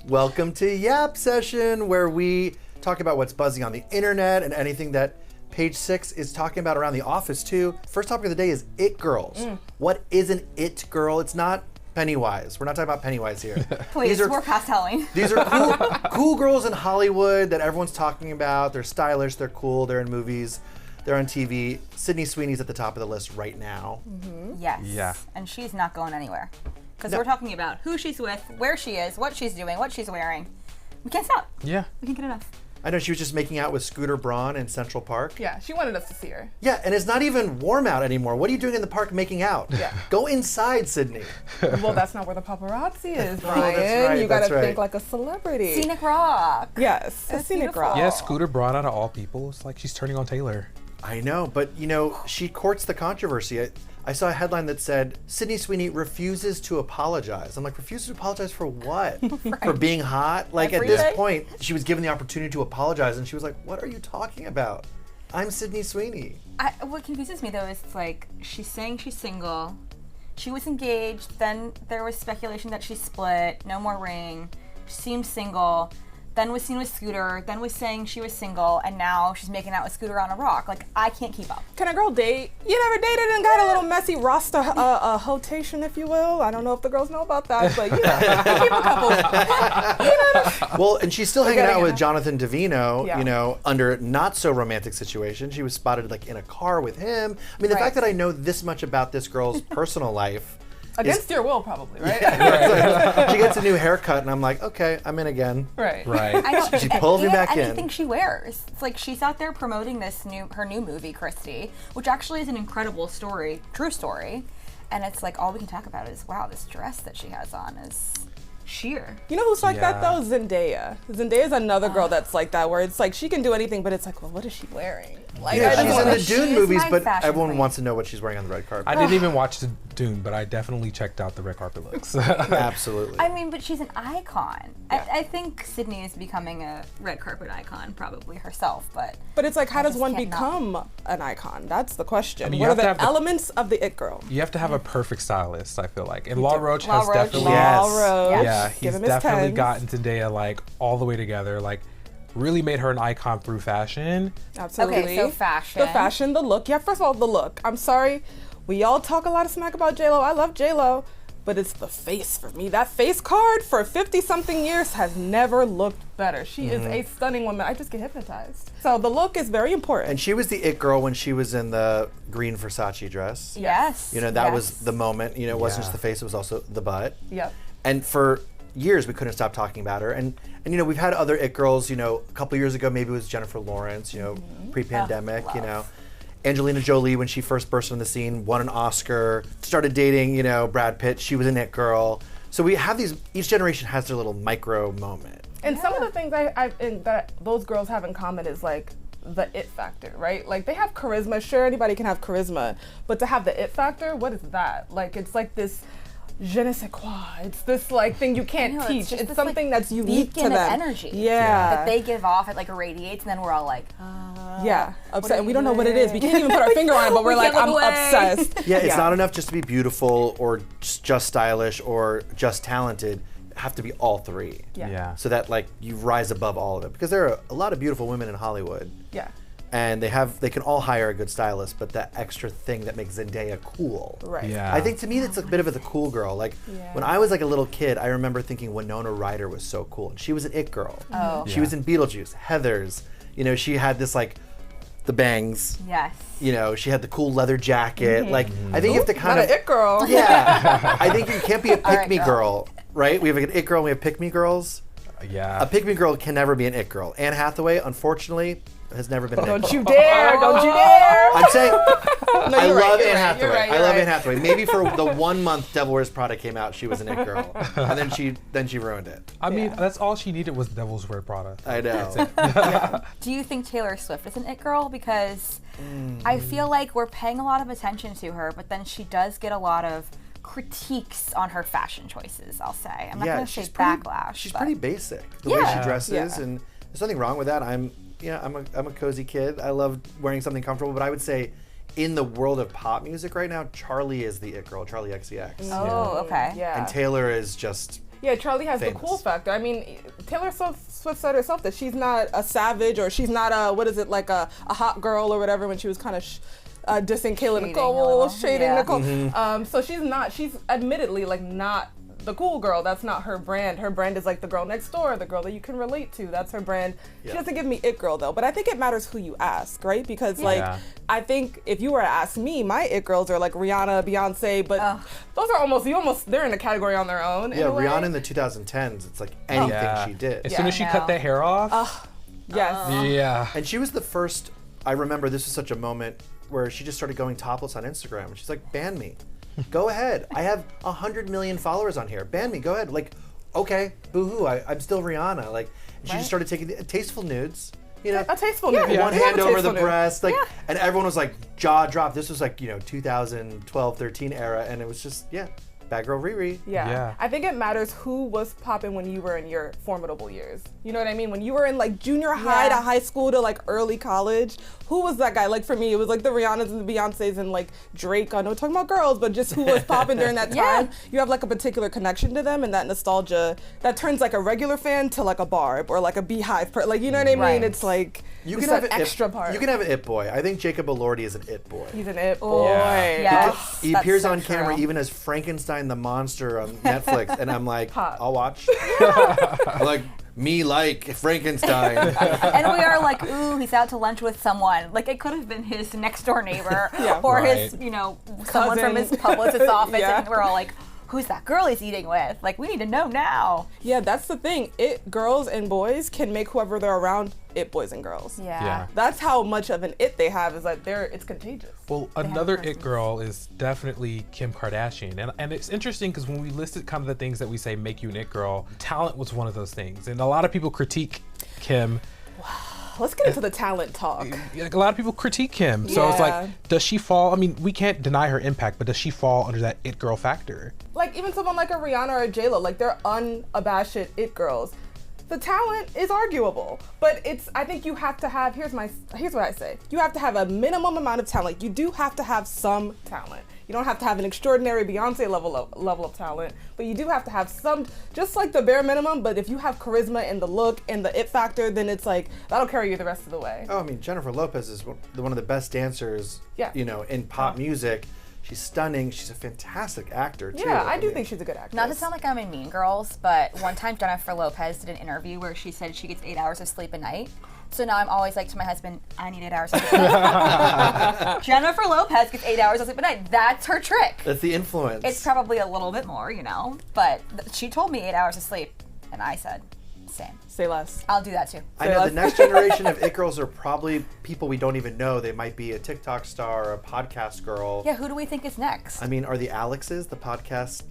Welcome to Yap Session, where we talk about what's buzzing on the internet and anything that Page 6 is talking about around the office too. First topic of the day is it girls. What is an it girl? It's not Pennywise. We're not talking about Pennywise here. Please, we're past Halloween. These are cool girls in Hollywood that everyone's talking about. They're stylish, they're cool, they're in movies, they're on TV. Sydney Sweeney's at the top of the list right now. Yes. Yeah. And she's not going anywhere. Because we're talking about who she's with, where she is, what she's doing, what she's wearing. We can't stop. Yeah. We can't get enough. I know she was just making out with Scooter Braun in Central Park. Yeah, she wanted us to see her. Yeah, and it's not even warm out anymore. What are you doing in the park making out? Yeah. Go inside, Sydney. Well, that's not where the paparazzi is, Oh, Brian. that's right, You gotta that's right. think like a celebrity. Scenic Rock. Yes, a That's scenic beautiful. rock. Yeah, Scooter Braun out of all people. It's like she's turning on Taylor. I know, but you know, she courts the controversy. I saw a headline that said, Sydney Sweeney refuses to apologize. I'm like, refuses to apologize for what? For being hot? Like at this Everything? point, she was given the opportunity to apologize and she was like, what are you talking about? I'm Sydney Sweeney. What confuses me though is like she's saying she's single. She was engaged, then there was speculation that she split, no more ring. She seemed single, then was seen with Scooter, then was saying she was single, and now she's making out with Scooter on a rock. Like, I can't keep up. Can a girl date? You never dated and got a little messy roster rotation, if you will. I don't know if the girls know about that, but you know, keep a couple. Well, and she's still hanging out with enough. Jonathan Davino, Yeah. you know, under not so romantic situation. She was spotted like in a car with him. I mean, the Right. fact that I know this much about this girl's personal life. Against your will, probably, right? She gets a new haircut and I'm like, okay, I'm in again. Right. Right. I know. She pulls me and back in. anything she wears. It's like she's out there promoting her new movie, Christy, which actually is an incredible story, true story. And it's like all we can talk about is, wow, this dress that she has on is sheer. You know who's like that Yeah. though? Zendaya. Zendaya's another girl that's like that, where it's like she can do anything, but it's like, well, what is she wearing? Like, Yeah, I just she's in wanna- the she Dune is movies, my but fashion everyone queen. wants to know what she's wearing on the red carpet. I didn't even watch the Dune, but I definitely checked out the red carpet looks. Absolutely. I mean, but she's an icon. I think Sydney is becoming a red carpet icon, probably herself, but But it's like, how does just one can't not. become an icon? That's the question. I mean, you What are have to the have the- elements of the it girl? You have to have a perfect stylist, I feel like. And Law Roach Law has Roach. definitely... Yes. Law Roach. Yeah, Give he's him his definitely tens. gotten Zendaya like all the way together. Like, really made her an icon through fashion. Absolutely. Okay, so fashion. The fashion, the look. Yeah, first of all, the look. I'm sorry, we all talk a lot of smack about J-Lo. I love J-Lo, but it's the face for me. That face card for 50-something years has never looked better. She is a stunning woman. I just get hypnotized. So the look is very important. And she was the it girl when she was in the green Versace dress. yes. You know, that was yes. the moment. You know, it wasn't Yeah. just the face, it was also the butt. Yep. And for years, we couldn't stop talking about her. And you know, we've had other it girls, you know, a couple years ago, maybe it was Jennifer Lawrence, you know, pre-pandemic, you know. Angelina Jolie, when she first burst on the scene, won an Oscar, started dating, you know, Brad Pitt. She was an it girl. So we have these, each generation has their little micro moment. And some of the things that those girls have in common is like the it factor, right? Like they have charisma. Sure, anybody can have charisma, but to have the it factor, what is that? Like it's like this je ne sais quoi. It's this like thing you can't I know, teach. just It's this, something like, that's unique to beacon them. of energy Yeah. that they give off. It like irradiates, and then we're all like, Yeah, what upset. are And we you don't know what it is. We doing? can't even put our finger on it, but we're We like, can't I'm look away. obsessed. Yeah, it's not enough just to be beautiful or just stylish or just talented. Have to be all three. Yeah. So that like you rise above all of it. Because there are a lot of beautiful women in Hollywood. Yeah. And they can all hire a good stylist, but that extra thing that makes Zendaya cool. Right. Yeah. I think to me that's a bit of the cool girl. Like when I was like a little kid, I remember thinking Winona Ryder was so cool. And she was an it girl. Oh. She was in Beetlejuice, Heathers. You know, she had this like the bangs. yes. You know, she had the cool leather jacket. Like I think you have to kind Not of an it girl. Yeah. I think you can't be a right, pick me girl, right? We have an it girl and we have pick me girls. Yeah. A pick me girl can never be an it girl. Anne Hathaway, unfortunately, has never been an it Don't girl. you dare! Don't you dare! I'm saying No, I you're right, love you're Anne right, Hathaway. you're right, I you're love right. Anne Hathaway. Maybe for the 1 month Devil Wears Prada came out, she was an it girl, and then she ruined it. I mean, that's all she needed was Devil's Wear Prada. I know. Do you think Taylor Swift is an it girl? Because I feel like we're paying a lot of attention to her, but then she does get a lot of critiques on her fashion choices, I'll say. I'm not going to say backlash. She's but pretty basic. The way Yeah. she dresses, Yeah. and there's nothing wrong with that. I'm a cozy kid. I love wearing something comfortable, but I would say in the world of pop music right now, Charlie is the it girl, Charlie XCX. Oh, okay. Yeah. And Taylor is just Yeah, Charlie has famous. the cool factor. I mean, Taylor Swift said herself that she's not a savage or she's not a hot girl or whatever when she was kind of dissing Kayla Nicole, shading Nicole. So she's admittedly like not the cool girl. That's not her brand. Her brand is like the girl next door, the girl that you can relate to. That's her brand. She doesn't give me it girl though, but I think it matters who you ask, right? Because I think if you were to ask me, my it girls are like Rihanna, Beyonce, but those are they're in a category on their own. Yeah, Rihanna in the 2010s, it's like anything she did. As soon as she cut that hair off. Yes. Yeah. And she was the first, I remember this was such a moment where she just started going topless on Instagram. And she's like, ban me. Go ahead. I have 100 million followers on here. Ban me. Go ahead. Like, okay, boo-hoo. I'm still Rihanna. Like, and she just started taking tasteful nudes. You know, a tasteful nude. One hand over the breast. Like, and everyone was like, jaw dropped. This was like, 2012, 13 era. And it was just, bad girl Riri. Yeah. I think it matters who was popping when you were in your formidable years. You know what I mean? When you were in like junior high to high school to like early college, who was that guy? Like for me, it was like the Rihannas and the Beyoncés and like Drake. I know we're talking about girls, but just who was popping during that time. You have like a particular connection to them, and that nostalgia that turns like a regular fan to like a Barb or like a Beehive. Like, you know what I mean? Right. It's like You can have an extra part. You can have an it boy. I think Jacob Elordi is an it boy. He's an it boy. Yes, He appears on camera even as Frankenstein the monster on Netflix, and I'm like, I'll watch. I'm like, me like Frankenstein. And we are like, ooh, he's out to lunch with someone. Like, it could have been his next door neighbor or his, someone from his publicist's office, and we're all like, who's that girl he's eating with? Like, we need to know now. Yeah, that's the thing. It girls and boys can make whoever they're around it boys and girls. Yeah. That's how much of an it they have, is that it's contagious. Well, another it girl is definitely Kim Kardashian. And it's interesting because when we listed kind of the things that we say make you an it girl, talent was one of those things. And a lot of people critique Kim. Let's get into the talent talk. Like, a lot of people critique Kim. So it's like, does she fall? I mean, we can't deny her impact, but does she fall under that it girl factor? Like even someone like a Rihanna or a J-Lo, like they're unabashed it girls. The talent is arguable, but I think you have to have, here's what I say. You have to have a minimum amount of talent. You do have to have some talent. You don't have to have an extraordinary Beyonce level of talent, but you do have to have some, just like the bare minimum, but if you have charisma and the look and the it factor, then it's like, that'll carry you the rest of the way. Oh, I mean, Jennifer Lopez is one of the best dancers, in pop music. She's stunning. She's a fantastic actor, too. Yeah, I do think she's a good actress. Not to sound like I'm in Mean Girls, but one time Jennifer Lopez did an interview where she said she gets 8 hours of sleep a night. So now I'm always like to my husband, I need 8 hours of sleep. Jennifer Lopez gets 8 hours of sleep a night. That's her trick. That's the influence. It's probably a little bit more, but she told me 8 hours of sleep, and I said, same. Say less. I'll do that too. I know the next generation of it girls are probably people we don't even know. They might be a TikTok star or a podcast girl. Yeah, who do we think is next? I mean, are the Alexes, the podcast,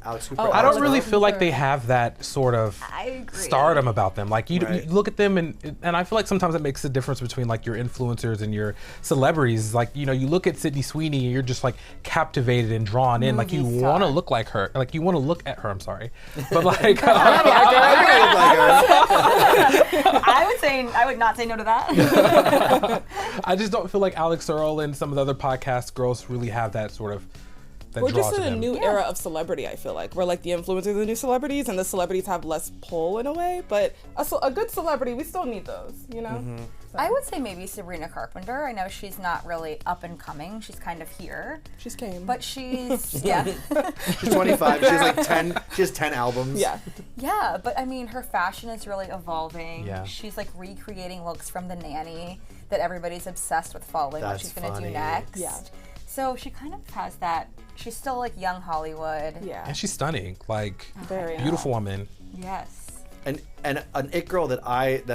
Alex Cooper? I don't really feel like they have that sort of stardom about them. Like you look at them and I feel like sometimes it makes a difference between like your influencers and your celebrities. Like, you look at Sydney Sweeney and you're just like captivated and drawn in. Like you want to look like her. Like you want to look at her, I'm sorry. But like I would not say no to that. I just don't feel like Alex Earl and some of the other podcast girls really have that sort of We're just in a new era of celebrity, I feel like. We're like the influencers of the new celebrities, and the celebrities have less pull in a way, but a good celebrity, we still need those, Mm-hmm. So. I would say maybe Sabrina Carpenter. I know she's not really up and coming. She's kind of here. She's came. But she's, She's 25. She has like 10, she has 10 albums. Yeah. Yeah, but I mean, her fashion is really evolving. Yeah. She's like recreating looks from The Nanny that everybody's obsessed with following what she's going to do next. Yeah. So she kind of has that. She's still like young Hollywood. Yeah. and she's stunning. Like Very beautiful woman. Yes. And an it girl that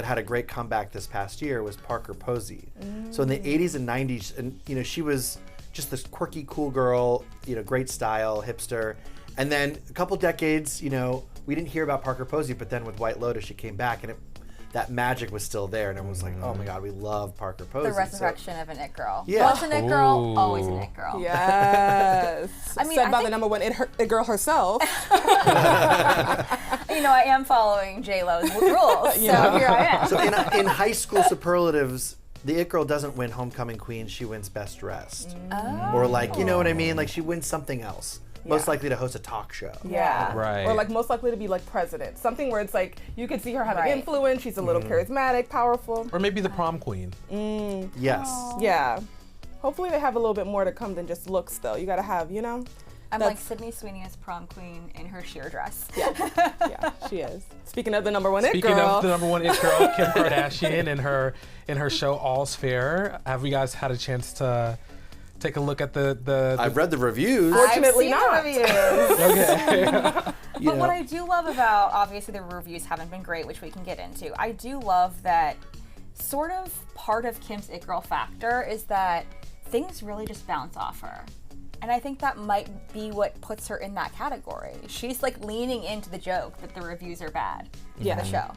had a great comeback this past year was Parker Posey. So in the 80s and 90s, and she was just this quirky, cool girl, great style, hipster. And then a couple decades, we didn't hear about Parker Posey, but then with White Lotus, she came back, and that magic was still there, and everyone was like, "Oh my God, we love Parker Posey." The resurrection of an it girl. Yeah. Once an it girl, always an it girl. Yes. I mean, said by the number one it girl herself. I am following J-Lo's rules, so here I am. So in high school superlatives, the it girl doesn't win homecoming queen; she wins best dressed, or like, you know what I mean? Like she wins something else. most likely to host a talk show. Yeah. Right. Or like most likely to be like president. Something where it's like you could see her having Right. influence. She's a little charismatic, powerful. Or maybe the prom queen. Yes. Yeah. Hopefully they have a little bit more to come than just looks though. You gotta have, you know? I'm like Sydney Sweeney as prom queen in her sheer dress. Yeah, she is. Speaking of the number one it Speaking girl. of the number one it girl, Kim Kardashian in her show All's Fair. Have you guys had a chance to take a look at the I've read the reviews. Fortunately I've seen not. the reviews. Okay. But what I do love about, obviously the reviews haven't been great, which we can get into. I do love that sort of part of Kim's it girl factor is that things really just bounce off her. And I think that might be what puts her in that category. She's like leaning into the joke that the reviews are bad for the show.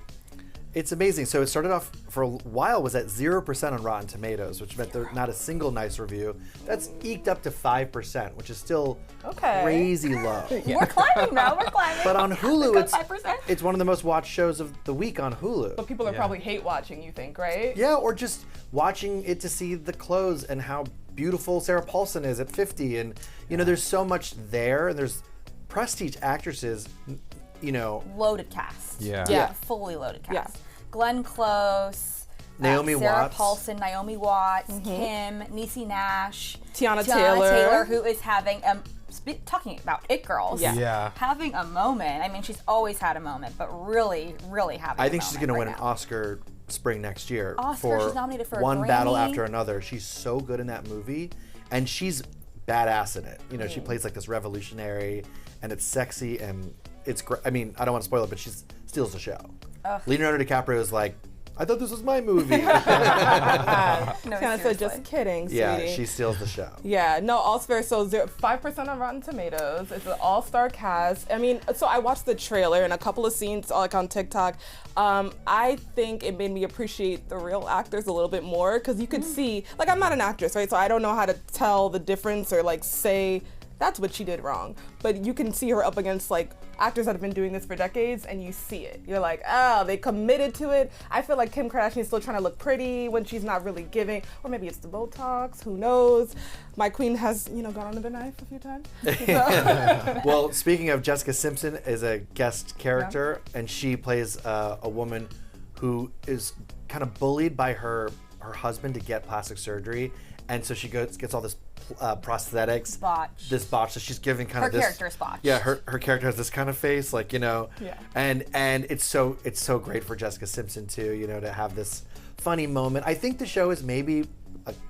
It's amazing. So it started off for a while was at 0% on Rotten Tomatoes, which meant there's not a single nice review. That's eked up to 5%, which is still crazy low. We're climbing now, we're climbing. But on Hulu, Got 5%. it's one of the most watched shows of the week on Hulu. But people are probably hate watching, you think, right? Yeah, or just watching it to see the clothes and how beautiful Sarah Paulson is at 50. And, you know, there's so much there. And there's prestige actresses, you know. Loaded cast. Yeah. Fully loaded cast. Yeah. Glenn Close, Naomi Sarah Watts. Paulson, Naomi Watts, Kim, Niecy Nash, Tiana Taylor. who is having talking about it girls. Yeah. Having a moment. I mean, she's always had a moment, but really, really having I a think she's moment going to win right an now. Oscar spring next year. Oscar, she's nominated for a one battle Grammy. after another. She's so good in that movie, and she's badass in it. You know, she plays like this revolutionary, and it's sexy, and it's great. I mean, I don't want to spoil it, but she steals the show. Leonardo DiCaprio is like, I thought this was my movie. No, Tiana said, just seriously. kidding, sweetie. Yeah, she steals the show. Yeah, no, All's Fair. So 5% on Rotten Tomatoes. It's an all-star cast. I mean, so I watched the trailer and a couple of scenes like on TikTok. I think it made me appreciate the real actors a little bit more because you could see, like, I'm not an actress, right? So I don't know how to tell the difference or like say that's what she did wrong. But you can see her up against like actors that have been doing this for decades and you see it. You're like, oh, they committed to it. I feel like Kim Kardashian is still trying to look pretty when she's not really giving, or maybe it's the Botox, who knows? My queen has, you know, gone under the knife a few times. So. Well, speaking of, Jessica Simpson is a guest character, and she plays a woman who is kind of bullied by her husband to get plastic surgery, and so she gets all this prosthetics. This botch. So she's giving kind of this. Her character's botch. Yeah, her character has this kind of face, like, you know. Yeah. And it's so great for Jessica Simpson too, you know, to have this funny moment. I think the show is maybe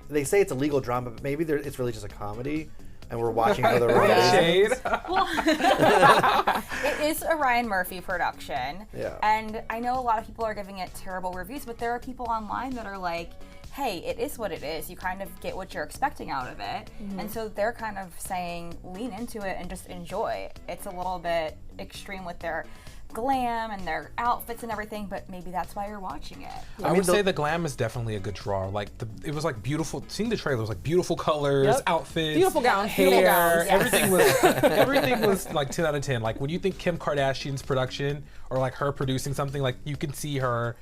they say it's a legal drama, but maybe it's really just a comedy, and we're watching for the wrong reasons. It is a Ryan Murphy production. Yeah. And I know a lot of people are giving it terrible reviews, but there are people online that are like, hey, it is what it is. You kind of get what you're expecting out of it. And so they're kind of saying, lean into it and just enjoy. It's a little bit extreme with their glam and their outfits and everything, but maybe that's why you're watching it. I would say the glam is definitely a good draw. Like it was like beautiful. Seeing the trailer was like beautiful colors, outfits, Beautiful gowns, hair, beautiful gowns. everything was like 10 out of 10. Like when you think Kim Kardashian's production or like her producing something, like you can see her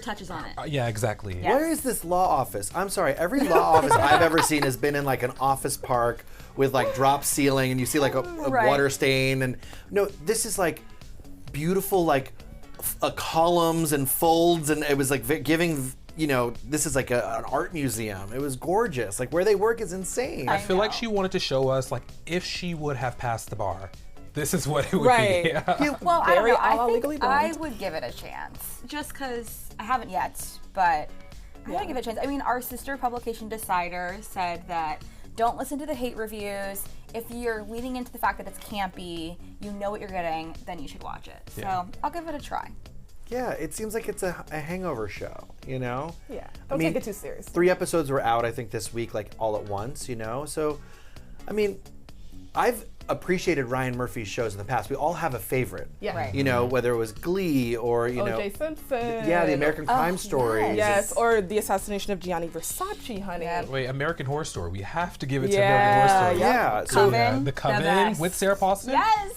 touches on it. Yeah, exactly. Yeah. Where is this law office? I'm sorry, every law office I've ever seen has been in like an office park with like drop ceiling, and you see like a water stain, and no, this is like beautiful, like columns and folds, and it was like giving, you know, this is like an art museum. It was gorgeous. Like where they work is insane. I feel like she wanted to show us like if she would have passed the bar, this is what it would be. Yeah, well, I don't know. I Legally think I Blonde. would give it a chance, just because I haven't yet, but I would give it a chance. I mean, our sister publication Decider said that don't listen to the hate reviews. If you're leaning into the fact that it's campy, you know what you're getting, then you should watch it. So I'll give it a try. Yeah, it seems like it's a hangover show, you know? Yeah, don't take it too serious. 3 episodes were out, I think, this week, like all at once, you know? So, I mean, I've appreciated Ryan Murphy's shows in the past. We all have a favorite. Yeah. Right. You know, whether it was Glee or, you know. O.J. Simpson. Yeah, the American Crime Stories. Yes, or the assassination of Gianni Versace, honey. Wait, American Horror Story. We have to give it to American Horror Story. Yeah. So, Coven, The the Coven best. with Sarah Paulson. Yes.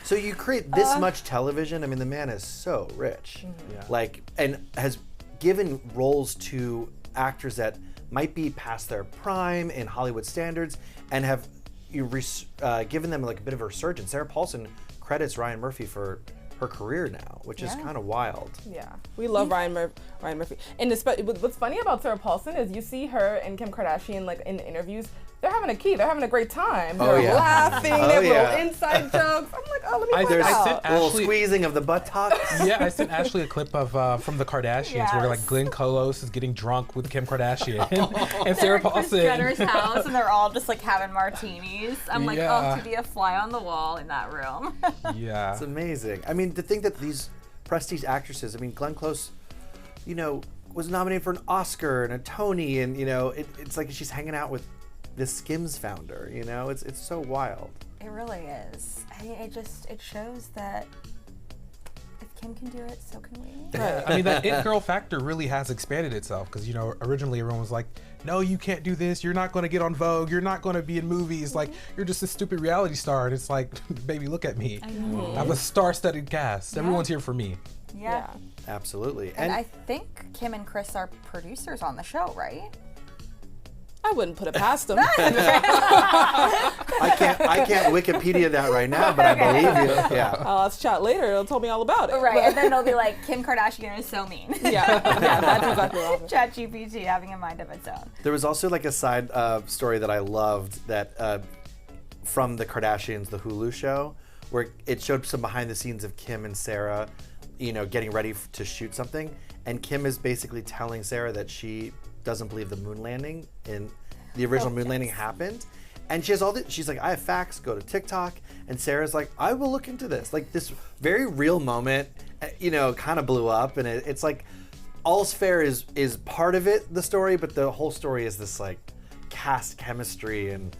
so you create this much television. I mean, the man is so rich. Yeah. Like, and has given roles to actors that might be past their prime in Hollywood standards and have given them like a bit of a resurgence. Sarah Paulson credits Ryan Murphy for her career now, which is kind of wild. Yeah, we love Ryan Murphy. And what's funny about Sarah Paulson is you see her and Kim Kardashian like in interviews. They're having they're having a great time. They're laughing. They have little inside jokes. I'm like, let me find out. A little squeezing of the buttocks. Yeah, I sent Ashlee a clip of from the Kardashians where like Glenn Close is getting drunk with Kim Kardashian and Sarah Paulson. Kris Jenner's house, and they're all just like having martinis. I'm like, to be a fly on the wall in that room. Yeah, it's amazing. I mean, to think that these prestige actresses. I mean, Glenn Close, was nominated for an Oscar and a Tony, and it's like she's hanging out with the Skims founder. It's so wild. It really is. I mean, it shows that if Kim can do it, so can we. I mean, that it girl factor really has expanded itself because originally everyone was like, no, you can't do this. You're not going to get on Vogue. You're not going to be in movies. Like, you're just a stupid reality star. And it's like, baby, look at me. I have a star-studded cast. Everyone's here for me. Yeah. Absolutely. And I think Kim and Kris are producers on the show, right? I wouldn't put it past them. I can't Wikipedia that right now, but I believe you. Yeah. Let's chat later. It'll tell me all about it. Right, and then they'll be like, Kim Kardashian is so mean. Yeah, that's exactly what ChatGPT having a mind of its own. There was also like a side story that I loved that from the Kardashians, the Hulu show, where it showed some behind the scenes of Kim and Sarah, getting ready to shoot something, and Kim is basically telling Sarah that she doesn't believe the moon landing in the original moon landing happened, and she has she's like, I have facts, go to TikTok, and Sarah's like, I will look into this. Like, this very real moment kind of blew up, and it's like All's Fair is part of it, the story, but the whole story is this like cast chemistry and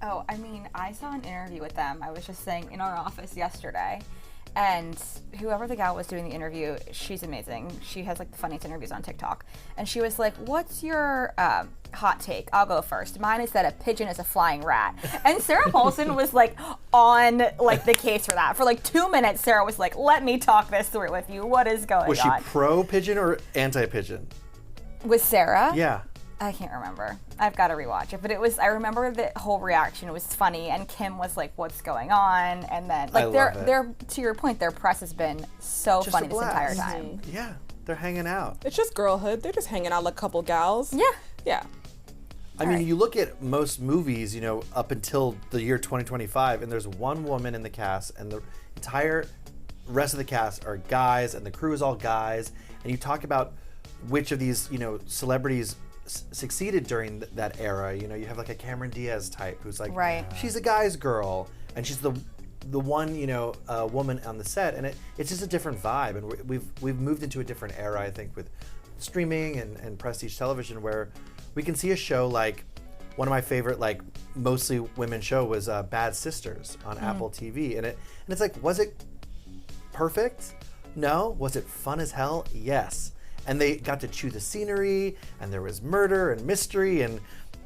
Oh, I mean, I saw an interview with them. I was just saying in our office yesterday. And whoever the gal was doing the interview, she's amazing. She has like the funniest interviews on TikTok. And she was like, what's your hot take? I'll go first. Mine is that a pigeon is a flying rat. And Sarah Paulson was like on like the case for that. For like 2 minutes, Sarah was like, let me talk this through with you. What is going on? Was she pro pigeon or anti pigeon? With Sarah? Yeah. I can't remember. I've got to rewatch it. But I remember the whole reaction was funny, and Kim was like, what's going on? And then, like, they're to your point, their press has been so funny this entire time. Yeah, they're hanging out. It's just girlhood. They're just hanging out like a couple gals. Yeah. Yeah. I mean, you look at most movies, up until the year 2025, and there's one woman in the cast, and the entire rest of the cast are guys, and the crew is all guys. And you talk about which of these, celebrities succeeded during that era. You have like a Cameron Diaz type who's like, she's a guy's girl, and she's the one woman on the set, and it's just a different vibe. And we've moved into a different era, I think, with streaming and prestige television, where we can see a show like one of my favorite like mostly women show was Bad Sisters on Apple TV, and it's like, was it perfect? No. Was it fun as hell? Yes. And they got to chew the scenery, and there was murder and mystery and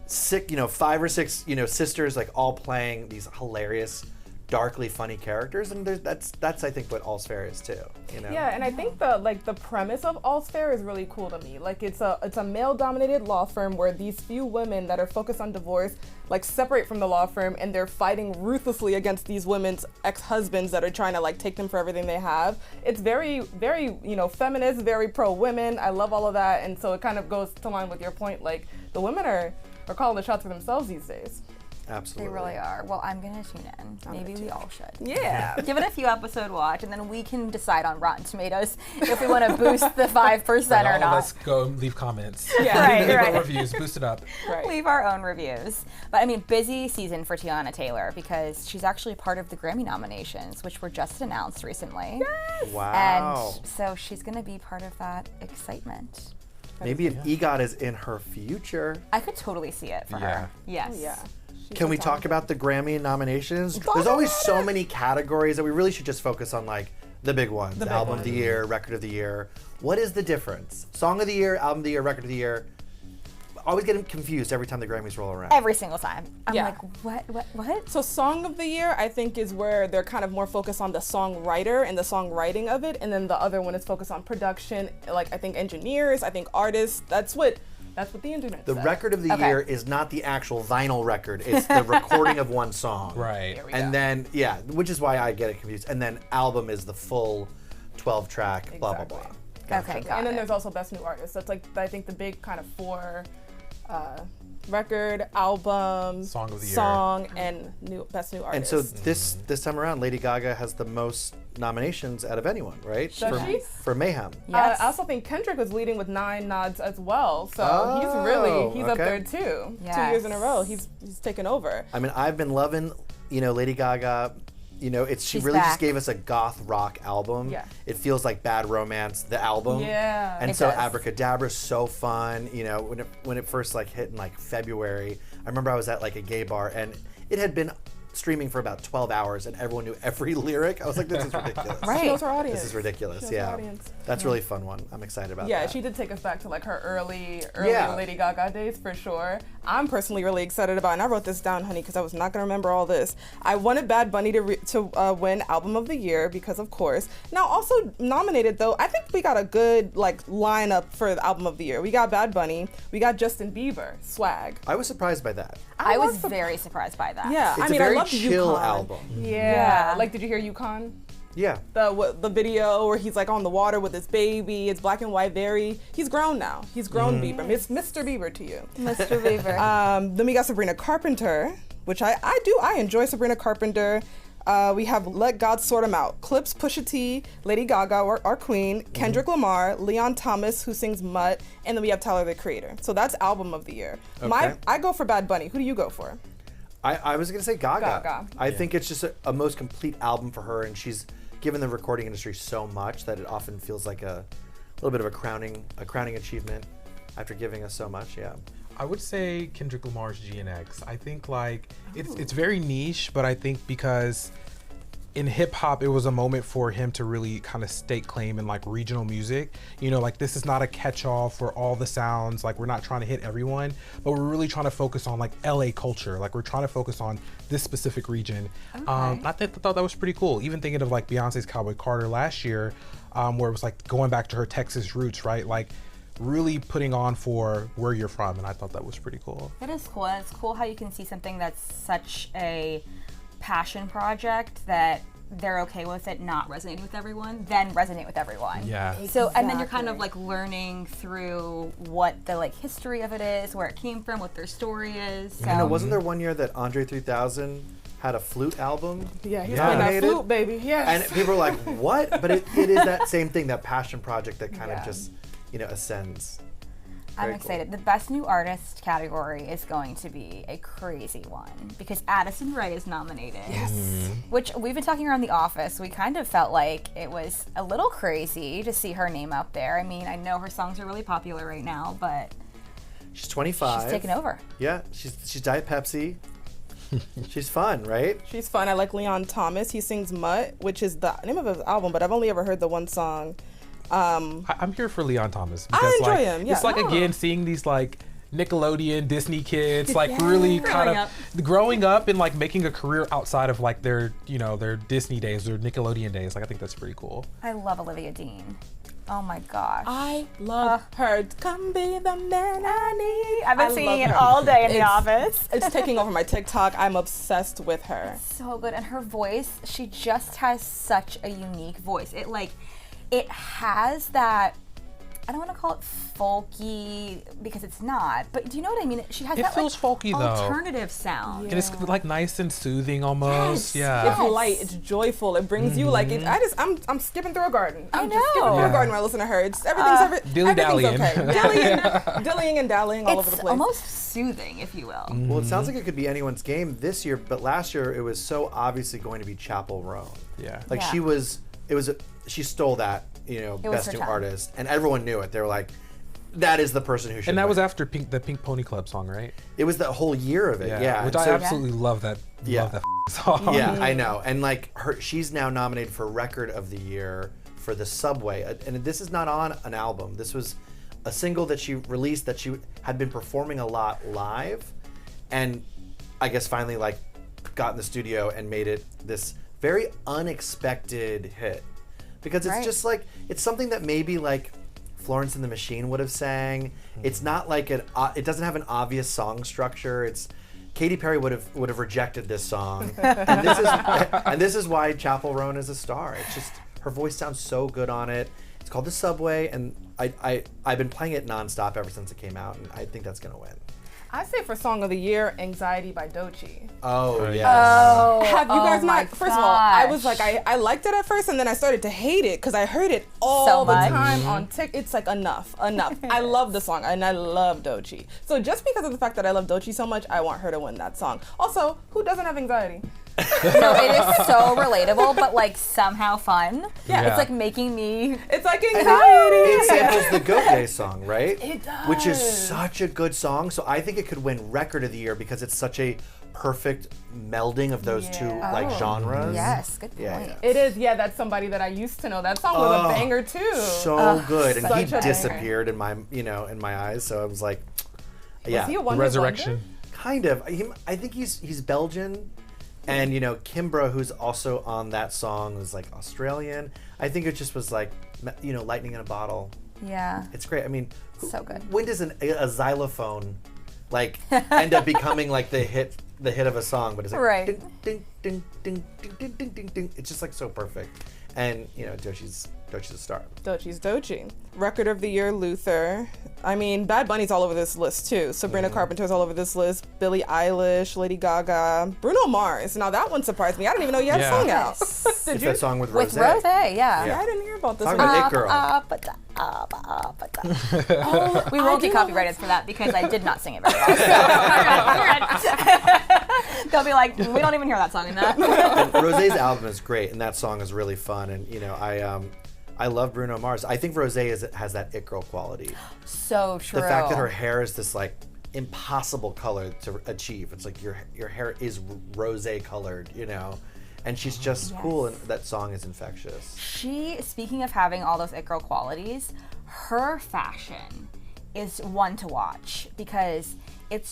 5 or 6, sisters like all playing these hilarious, darkly funny characters, and that's I think what All's Fair is too. Yeah, and I think the premise of All's Fair is really cool to me. Like, it's a male-dominated law firm where these few women that are focused on divorce like separate from the law firm, and they're fighting ruthlessly against these women's ex-husbands that are trying to like take them for everything they have. It's very, very feminist, very pro-women. I love all of that, and so it kind of goes to line with your point. Like, the women are calling the shots for themselves these days. Absolutely. They really are. Well, I'm going to tune in. Maybe we all should. Yeah. Give it a few episode watch, and then we can decide on Rotten Tomatoes if we want to boost the 5% or not. Let's go leave comments. Yeah. Leave our reviews. Boost it up. Right. Leave our own reviews. But I mean, busy season for Tiana Taylor because she's actually part of the Grammy nominations, which were just announced recently. Yes. Wow. And so she's going to be part of that excitement. Maybe if EGOT is in her future. I could totally see it for her. Yes. Oh, yeah. Can we talk about the Grammy nominations? There's always so many categories that we really should just focus on, like, the big ones. The album of the year, record of the year. What is the difference? Song of the year, album of the year, record of the year. Always getting confused every time the Grammys roll around. Every single time. I'm like, what? So Song of the Year, I think, is where they're kind of more focused on the songwriter and the songwriting of it, and then the other one is focused on production, like, I think engineers, I think artists. That's what That's what the internet The said. record of the year is not the actual vinyl record. It's the recording of one song. Right. And then, which is why I get it confused. And then album is the full 12-track, blah, blah, blah. Exactly. Okay, got And then it. there's also Best New Artist. That's like, I think, the big kind of 4 record, album, Song of the year. song, and Best New And Artist. so this time around, Lady Gaga has the most nominations out of anyone, right? Does she? For Mayhem. Yes. I also think Kendrick was leading with 9 nods as well. So he's up there too. Yes. 2 years in a row, he's taken over. I mean, I've been loving, Lady Gaga. She She's really back. just gave us a goth rock album. Yeah. It feels like Bad Romance, the album. Yeah. And It so does. Abracadabra's so fun. When it first hit in February, I remember I was at a gay bar and it had been streaming for about 12 hours and everyone knew every lyric. I was like, this is ridiculous. Right. She knows her audience. This is ridiculous. She knows her Yeah. audience. That's a really fun one. I'm excited about Yeah, that. she did take us back to her early Yeah. Lady Gaga days for sure. I'm personally really excited about, and I wrote this down, honey, because I was not gonna remember all this. I wanted Bad Bunny to win Album of the Year because, of course. Now, also nominated though, I think we got a good lineup for the Album of the Year. We got Bad Bunny, we got Justin Bieber, Swag. I was surprised by that. I was surprised. very surprised by that. Yeah, It's I mean, a very I love chill UConn. album. Yeah. Yeah. Did you hear UConn? Yeah. The video where he's on the water with his baby. It's black and white. He's grown now. He's grown Bieber. It's Mr. Bieber to you. Mr. Bieber. Then we got Sabrina Carpenter, which I enjoy Sabrina Carpenter. We have Let God Sort 'Em Out, Clips, Pusha T, Lady Gaga, our queen, Kendrick Lamar, Leon Thomas, who sings Mutt, and then we have Tyler, the Creator. So that's Album of the Year. Okay. I go for Bad Bunny. Who do you go for? I was going to say Gaga. Gaga. I think it's just a most complete album for her, and she's given the recording industry so much that it often feels like a little bit of a crowning achievement after giving us so much. Yeah. I would say Kendrick Lamar's GNX. I think it's very niche, but I think because in hip hop, it was a moment for him to really kind of stake claim in regional music. This is not a catch-all for all the sounds. We're not trying to hit everyone, but we're really trying to focus on LA culture. We're trying to focus on this specific region. Okay. I thought that was pretty cool. Even thinking of Beyonce's Cowboy Carter last year, where it was going back to her Texas roots, right? Really putting on for where you're from, and I thought that was pretty cool. It is cool. And it's cool how you can see something that's such a passion project that they're okay with it not resonating with everyone, then resonate with everyone. Yeah. So, and then you're kind of learning through what the history of it is, where it came from, what their story is. So. I know, wasn't there one year that Andre 3000 had a flute album? Yeah, he's playing that nominated? flute, baby. Yes. And people were like, what? But it is that same thing, that passion project that kind of Yeah. just, ascends. I'm Very excited. The Best New Artist category is going to be a crazy one because Addison Rae is nominated. Yes. Which we've been talking around the office. We kind of felt like it was a little crazy to see her name out there. I mean, I know her songs are really popular right now, but She's 25. she's taken over. Yeah, she's Diet Pepsi. She's fun, right? She's fun. I like Leon Thomas. He sings Mutt, which is the name of his album, but I've only ever heard the one song. I'm here for Leon Thomas. I enjoy him, yeah. It's again seeing these Nickelodeon, Disney kids really kind of growing up and making a career outside of their their Disney days or Nickelodeon days. I think that's pretty cool. I love Olivia Dean. Oh my gosh. I love her. Come be the man I need. I've been I singing love it her. all day in the It's- office. It's taking over my TikTok. I'm obsessed with her. So good. And her voice, she just has such a unique voice. It has that, I don't want to call it folky because it's not, but do you know what I mean? She has It that feels folky, though. alternative sound. And it's nice and soothing almost. Yes. Yeah. It's light. It's joyful. It brings you I'm skipping through a garden. I'm just skipping know. through a Yeah. garden when I listen to her. It's everything's Dilly-dallying. okay. Dillying and dallying all over the It's place. almost soothing, if you will. Well, it sounds like it could be anyone's game this year, but last year it was so obviously going to be Chappell Roan. Yeah. Yeah. She stole that, was Best her New time. Artist, and everyone knew it. They were like, that is the person who should And that win. was after the Pink Pony Club song, right? It was the whole year of it, yeah. Which And I so- absolutely love that. Yeah. Love that song. Yeah, I know. And she's now nominated for Record of the Year for The Subway. And this is not on an album. This was a single that she released that she had been performing a lot live. And I guess finally got in the studio and made it this very unexpected hit. Because it's Right. just it's something that maybe Florence and the Machine would have sang. It's not like it doesn't have an obvious song structure. It's Katy Perry would have rejected this song, and this is why Chappell Roan is a star. It's just her voice sounds so good on it. It's called The Subway, and I've been playing it nonstop ever since it came out, and I think that's gonna win. I say for Song of the Year, Anxiety by Doechii. Oh, yes. Oh, Have you guys not? First of all, I was gosh. like, I liked it at first, and then I started to hate it because I heard it So all the much. time on TikTok. It's like enough. I love the song, and I love Doechii. So just because of the fact that I love Doechii so much, I want her to win that song. Also, who doesn't have anxiety? No, it is so relatable, but like somehow fun. Yeah. It's like making me. It's like It anxiety. samples the Goat Day song, right? It does. Which is such a good song. So I think it could win Record of the Year because it's such a perfect melding of those two like Oh, genres. Yes, good point. Yeah. It is, yeah, that's somebody that I used to know. That song was a banger too. So good, and he such a banger. disappeared in my eyes. So I was like, yeah, Was he a The one-hit Resurrection. kind of. I think he's Belgian, and Kimbra, who's also on that song, is like Australian. I think it just was like lightning in a bottle. Yeah. It's great. I mean, So good. When does a xylophone like end up becoming like the hit of a song? But it's like Right. ding ding ding ding ding ding ding ding ding. It's just like so perfect. And Doechii's a star. Doechii's Doechii. Record of the Year, Luther. I mean, Bad Bunny's all over this list too. Sabrina Carpenter's all over this list. Billie Eilish, Lady Gaga, Bruno Mars. Now that one surprised me. I didn't even know you had a song out. Yes. Did It's you? that song with With Rosé. Rose, yeah. Yeah, I didn't hear about this Talk one. about It Girl. We won't get copyrighted for that because I did not sing it very well. So. They'll be like, we don't even hear that song in that. Rosé's album is great, and that song is really fun. And I love Bruno Mars. I think Rosé has that it girl quality. So true. The fact that her hair is this like impossible color to achieve. It's like your hair is rosé colored, and she's just cool, and that song is infectious. Speaking of having all those it girl qualities, her fashion is one to watch because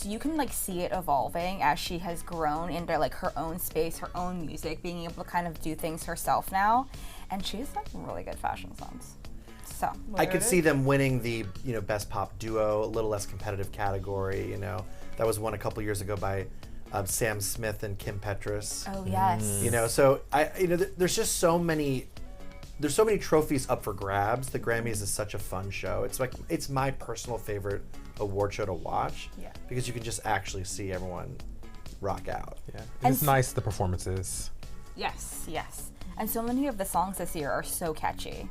you can like see it evolving as she has grown into like her own space, her own music, being able to kind of do things herself now, and she has like really good fashion sense. So I could see them winning the best pop duo, a little less competitive category. That was won a couple years ago by Sam Smith and Kim Petras. oh yes. So there's just so many. There's so many trophies up for grabs. The Grammys is such a fun show. It's my personal favorite award show to watch because you can just actually see everyone rock out. Yeah. And it's nice, the performances. Yes. And so many of the songs this year are so catchy.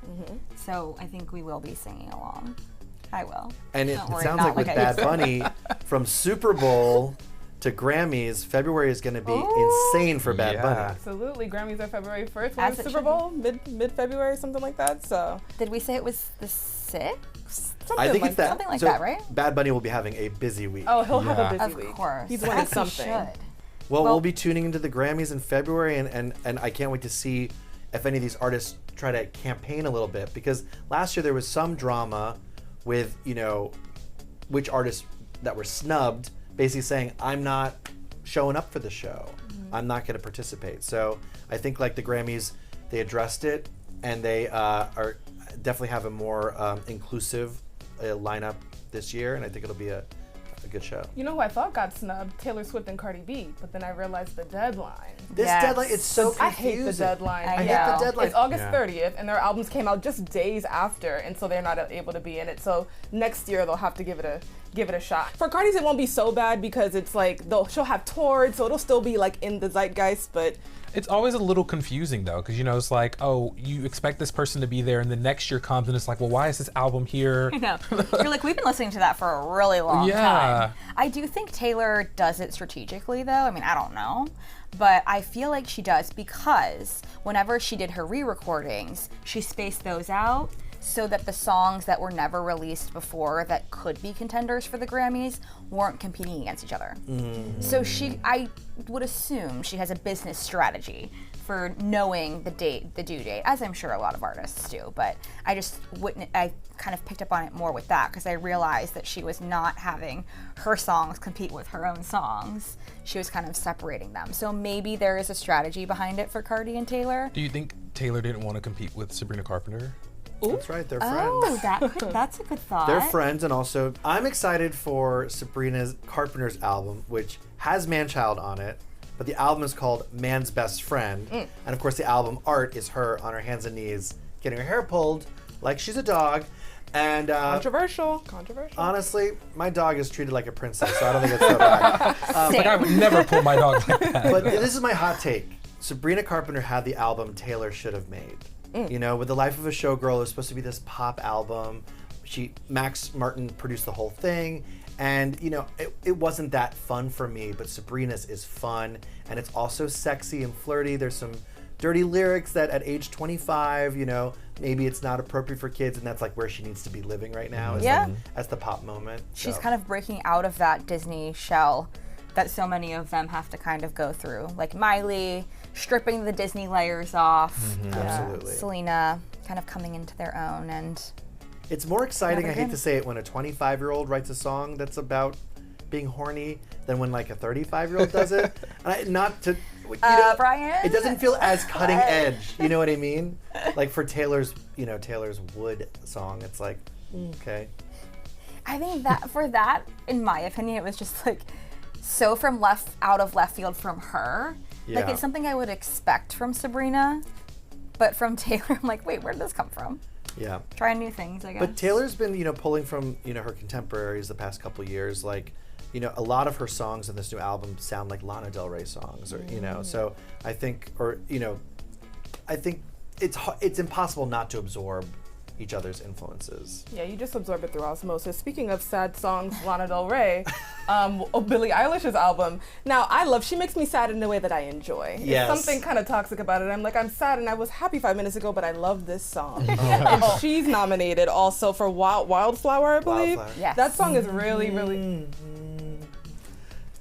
So I think we will be singing along. I will. And it Don't worry, sounds not like with I Bad used to. Bunny, from Super Bowl to Grammys, February is going to be insane for Bad Yeah. Bunny. Absolutely. Grammys are February 1st. As When it Super should Bowl? Mid-February, something like that. So Did we say it was the 6th? I think like it's that. Something like so that, right? Bad Bunny will be having a busy week. Oh, he'll have a Yeah. busy Of week. course. He's winning As he something. should. Well, we'll be tuning into the Grammys in February, and I can't wait to see if any of these artists try to campaign a little bit, because last year there was some drama with, which artists that were snubbed basically saying, I'm not showing up for the show. I'm not going to participate. So I think like the Grammys, they addressed it, and they are definitely have a more inclusive lineup this year, and I think it'll be a good show. You know who I thought got snubbed? Taylor Swift and Cardi B. But then I realized the deadline. This Yes. deadline, it's so I confusing. hate the deadline. I I hate know. the deadline. It's August Yeah. 30th, and their albums came out just days after, and so they're not able to be in it. So next year they'll have to give it a shot. For Cardi's, it won't be so bad because it's like she'll have toured, so it'll still be like in the zeitgeist. But It's always a little confusing though, because it's like, oh, you expect this person to be there, and the next year comes, and it's like, well, why is this album here? I know. You're like, we've been listening to that for a really long Yeah. time. I do think Taylor does it strategically, though. I mean, I don't know. But I feel like she does because whenever she did her re-recordings, she spaced those out so that the songs that were never released before that could be contenders for the Grammys weren't competing against each other. So I would assume she has a business strategy for knowing the due date, as I'm sure a lot of artists do. But I kind of picked up on it more with that because I realized that she was not having her songs compete with her own songs. She was kind of separating them. So maybe there is a strategy behind it for Cardi and Taylor. Do you think Taylor didn't want to compete with Sabrina Carpenter? That's right, they're Oh, friends. that's a good thought. They're friends, and also I'm excited for Sabrina Carpenter's album, which has Man-Child on it, but the album is called Man's Best Friend. And of course the album art is her on her hands and knees getting her hair pulled like she's a dog. And Controversial. honestly, my dog is treated like a princess, so I don't think it's so bad. Like I would never pull my dog like that. But this is my hot take. Sabrina Carpenter had the album Taylor should have made. You know, with The Life of a Showgirl, it was supposed to be this pop album. Max Martin produced the whole thing. And, you know, it wasn't that fun for me, but Sabrina's is fun. And it's also sexy and flirty. There's some dirty lyrics that at age 25, you know, maybe it's not appropriate for kids. And that's like where she needs to be living right now. As the pop moment. She's kind of breaking out of that Disney shell that so many of them have to kind of go through. Like Miley, stripping the Disney layers off. Absolutely. Selena kind of coming into their own, and it's more exciting, I hate good. to say it, when a 25-year-old writes a song that's about being horny than when like a 35-year-old does it. Brian? It doesn't feel as cutting edge, you know what I mean? Like for Taylor's Wood song, it's like, okay. I think that for that, in my opinion, it was just like so out of left field from her. Like Yeah. it's something I would expect from Sabrina, but from Taylor, I'm like, wait, where did this come from? Yeah. Trying new things, I guess. But Taylor's been, you know, pulling from, you know, her contemporaries the past couple years. Like, you know, a lot of her songs in this new album sound like Lana Del Rey songs, or you know. So I think, it's impossible not to absorb each other's influences. Yeah, you just absorb it through osmosis. Speaking of sad songs, Lana Del Rey, Billie Eilish's album. Now, she makes me sad in a way that I enjoy. Yes. There's something kind of toxic about it. I'm sad and I was happy 5 minutes ago, but I love this song. And she's nominated also for Wildflower, I believe. Wildflower. Yes. That song is really, really...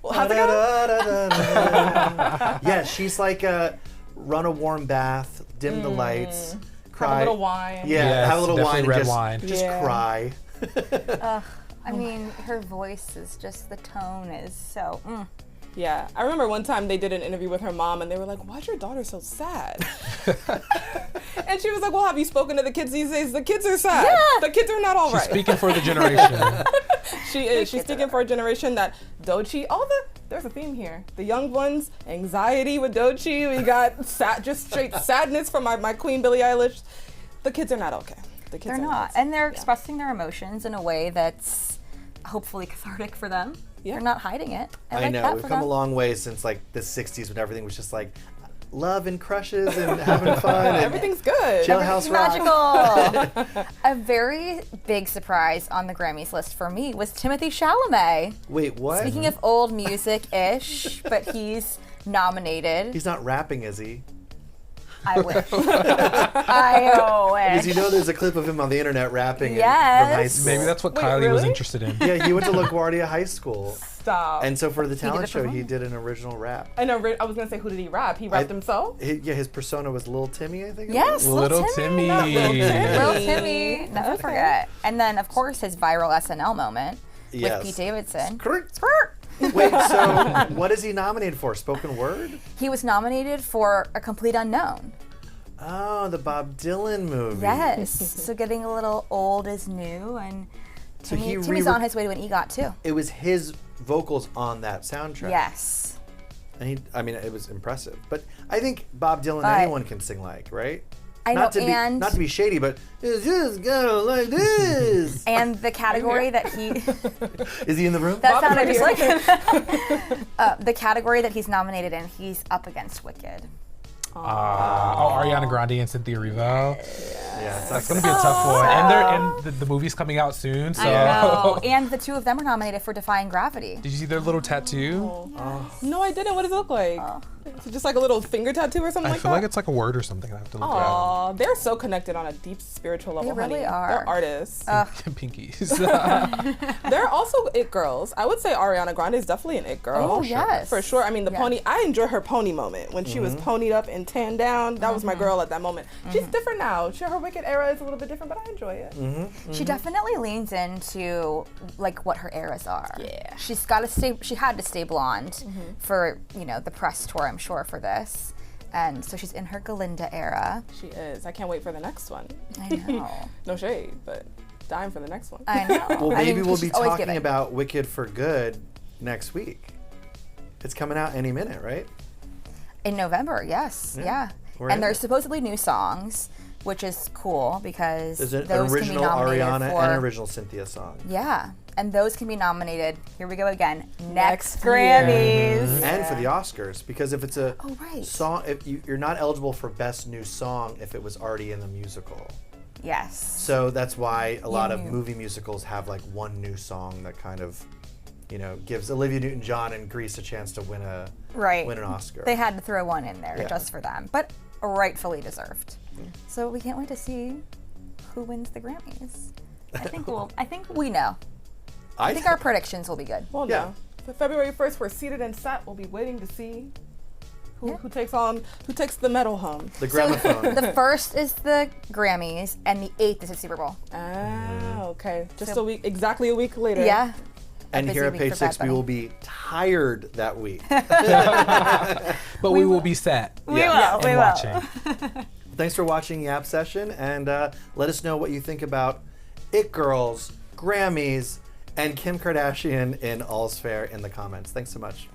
Well, how's it go? Yeah, she's like run a warm bath, dim the lights, cry. Have a little wine. Yeah, Yes, have a little definitely wine. red and wine. Just Yeah. cry. I mean, her voice is just, the tone is so. Yeah, I remember one time they did an interview with her mom and they were like, why's your daughter so sad? And she was like, well, have you spoken to the kids these days? The kids are sad. Yeah. The kids are not all She's right. speaking for the generation. She is. She's speaking for a generation that Doechii, there's a theme here. The young ones, anxiety with Doechii. We got just straight sadness from my queen, Billie Eilish. The kids are not okay. The kids They're are not. And they're expressing their emotions in a way that's hopefully cathartic for them. Yeah. They're not hiding it. I like know. that We've for come them. a long way since like the 60s when everything was just like love and crushes and having fun. And Everything's good. Jailhouse Rock. Magical. A very big surprise on the Grammys list for me was Timothée Chalamet. Wait, what? Speaking of old music-ish, but he's nominated. He's not rapping, is he? I wish. I Because wish. you know there's a clip of him on the internet rapping Yes. from high school. Maybe that's what Wait, Kylie was really? interested in. Yeah, he went to LaGuardia High School. Stop. And so for the talent a show, he performance. did an original rap. I know. I was gonna say, who did he rap? He rapped himself. His persona was Lil Timmy, I think. it Yes, was? Little Timmy. Little Timmy. Never Okay. forget. And then, of course, his viral SNL moment Yes. with Pete Davidson. Correct. Wait, so what is he nominated for? Spoken word? He was nominated for A Complete Unknown. Oh, the Bob Dylan movie. Yes. So getting a little old is new, and So he Timmy's on his way to an EGOT too. It was his vocals on that soundtrack. Yes. And it was impressive. But I think Bob Dylan, But- anyone can sing like, right? I know, not to and be shady, but it's just go like this. and the category that he Is he in the room? that Bob sounded is just like the category that he's nominated in, he's up against Wicked. Ariana Grande and Cynthia Erivo. Yeah, That's gonna be a tough one. And the movie's coming out soon, so. I know. And the two of them are nominated for Defying Gravity. Did you see their little tattoo? No, I didn't. What does it look like? Is it just like a little finger tattoo or something I like feel that? like it's like a word or something. I have to look Aw, they're so connected on a deep spiritual level, really honey. are. They're artists. it out. Pinkies. They're also it girls. I would say Ariana Grande is definitely an it girl. Oh, yes. For sure. I mean, the Yes. pony, I enjoy her pony moment. When she was ponied up and tanned down, that was my girl at that moment. She's different now. Her Wicked era is a little bit different, but I enjoy it. She definitely leans into like what her eras are. Yeah. She's got to stay. She had to stay blonde for the press tour, I'm sure, for this. And so she's in her Galinda era. She is. I can't wait for the next one. I know. No shade, but dying for the next one. I know. Well, maybe we'll be she's always talking giving. about Wicked for Good next week. It's coming out any minute, right? In November, yes. Yeah. We're in And there's it. supposedly new songs, which is cool because There's an those can be original nominated Ariana for, and an original Cynthia song. Yeah. And those can be nominated, here we go again, next Next year. Grammys. And for the Oscars, because if it's a Oh, right. song, if you're not eligible for Best New Song if it was already in the musical. Yes. So that's why a lot of knew. movie musicals have like one new song that kind of, gives Olivia Newton-John and Grease a chance to win an Oscar. They had to throw one in there Yeah. just for them, but rightfully deserved. So we can't wait to see who wins the Grammys. I think we know. I think our predictions will be good. Well, Yeah. no. So February 1st, we're seated and sat. We'll be waiting to see who takes the medal home. The gramophone. The 1st is the Grammys, and the 8th is the Super Bowl. Ah, okay. Just So- exactly a week later. Yeah. And busy here at week Page for 6, Bad we Bunny. will be tired that week. But we will be sat We Yeah. will. and We watching. will. Thanks for watching Yap Session, and let us know what you think about It Girls, Grammys, and Kim Kardashian in All's Fair in the comments. Thanks so much.